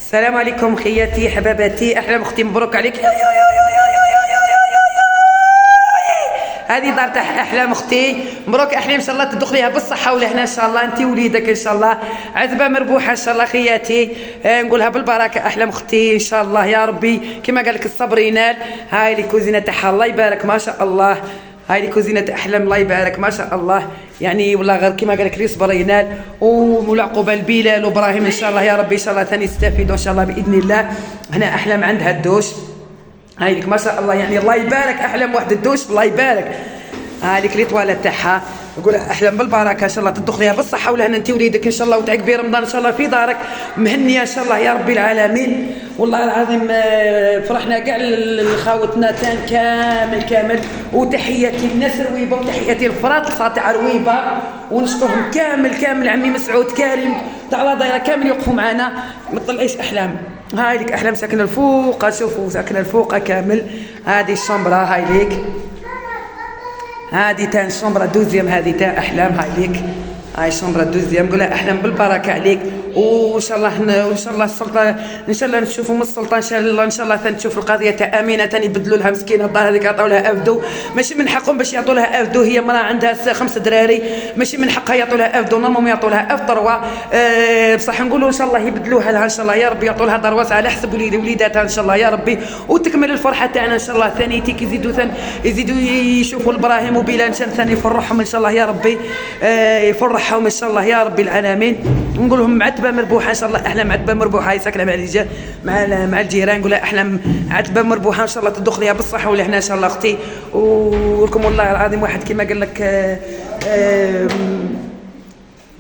السلام عليكم خياتي حباباتي، احلام اختي مبروك عليك. هذه دار تاع احلام اختي، مبروك احلام ان شاء الله تدخليها بالصحه والهنا ان شاء الله انت ووليدك ان شاء الله، عزبه مربوحه ان شاء الله خياتي. نقولها بالبركه احلام اختي ان شاء الله يا ربي، كما قال لك الصبر ينال. هاي لي كوزينه تاعها الله يبارك ما شاء الله، هاي لي كوزينه احلام الله يبارك ما شاء الله، يعني والله غير كما قال لك لي صبر ينال. والعقوبه البلال وابراهيم ان شاء الله يا ربي ان شاء الله ثاني يستفيدوا ان شاء الله باذن الله. هنا احلام عندها الدوش، هاي لك ما شاء الله يعني الله يبارك احلام واحد الدوش الله يبارك. هاي لك لي طوالات تاعها، نقول احلام بالبركه ان شاء الله تدخليها بالصحه والهنا انت وليدك ان شاء الله، وتعقبي رمضان ان شاء الله في دارك مهنيه ان شاء الله يا ربي العالمين. والله العظيم فرحنا كاع لخاوتنا كامل وتحياتي للناس رويبه وتحياتي للفراطسه تاع رويبه، ونشكرهم كامل عمي مسعود كريم تاع لا دايره كامل يوقفوا معنا. ما تطلعيش احلام، هاي لك احلام ساكنه الفوق، شوفوا ساكنه الفوق كامل. هذه الشمبره هاي ليك، هذه تاع الشمبره دوزيام، هذه تاع احلام هاي ليك، هاي الشمبره دوزيام. نقولها احلام بالبركه عليك، وان شاء الله السلطه ان شاء الله نشوفوا من السلطه ان شاء الله ثاني تشوف القضيه تاع امينه ثاني يبدلوا لها مسكينه الدار هذيك، عطاو لها افدو، ماشي من حقهم باش يعطوا لها افدو، هي مراه عندها 5 دراري، ماشي من حقها يعطوا لها افدو، نورمالمون يعطوا لها اف ثروه. بصح نقولوا ان شاء الله يبدلوها لها ان شاء الله يا ربي، يعطوا لها دروات على حسب وليداتها ان شاء الله يا ربي، وتكمل الفرحه تاعنا ان شاء الله. ثاني تيك يزيدوا يشوفوا ابراهيم وبلال ثاني يفرحهم ان شاء الله يا ربي، يفرحهم ان شاء الله يا ربي العالمين. نقول لهم عتبه مربوحه ان شاء الله، احلام عتبه مربوحه، هي ساكنه مع الجيران. نقول احلام عتبه مربوحه ان شاء الله تدخليها بالصحه والهنا ان شاء الله اختي. ولكم والله العظيم واحد كما قال لك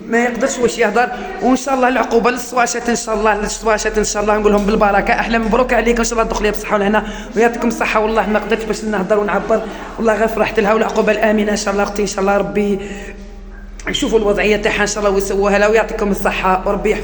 ما يقدرش واش يهضر. وان شاء الله العقوبه للصواشات ان شاء الله، نقول لهم بالبركه احلام مبروك عليك ان شاء الله تدخليها بالصحه والهنا ويعطيكم الصحه. والله ما قدرتش باش نهضر ونعبر، والله غير فرحت لها. والعقوبه الامنه ان شاء الله اختي، ان شاء الله ربي يشوفوا الوضعيه تاعها ان شاء الله ويسووها لها ويعطيكم الصحه وربي